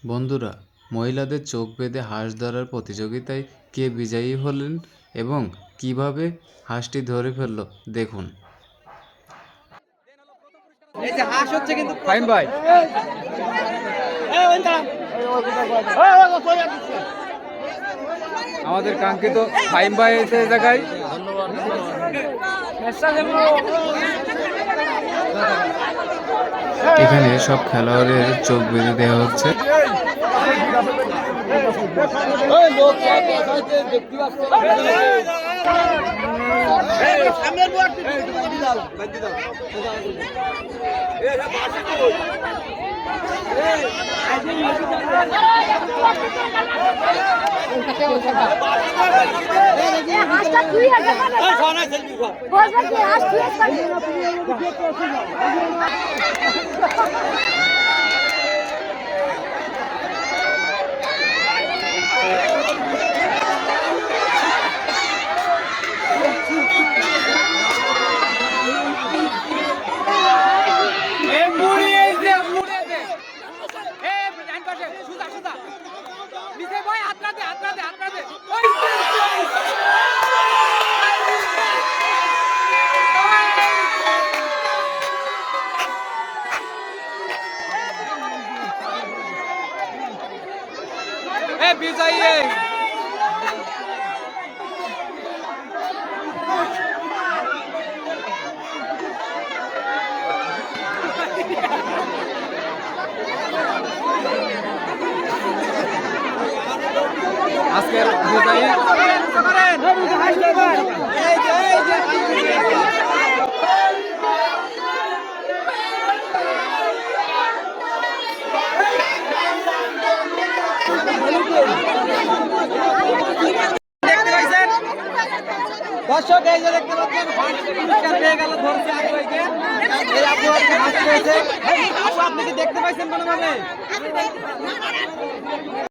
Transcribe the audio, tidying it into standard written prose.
বন্ধুরা, মহিলাদের চোখ বেঁধে হাঁস ধরার প্রতিযোগিতায় কে বিজয়ী হলেন এবং কিভাবে হাঁসটি ধরে ফেলল দেখুন। এই যে হাঁস হচ্ছে কিন্তু ফাইম ভাই আমাদের কাঙ্ক্ষিত ফাইম ভাই এসে এই জায়গায়। এখানে সব খেলোয়াড়ের চোখ বেঁধে দেওয়া হচ্ছে। বিজয়ী আজকের বিজয়ী দর্শক এই যে দেখতে পাচ্ছেন পুরস্কার পেয়ে গেল, ধরছে আপুকে। এই আপু আজকে হাঁস পেয়েছে। আপু, আপনি কি দেখতে পাইছেন কোনোভাবে?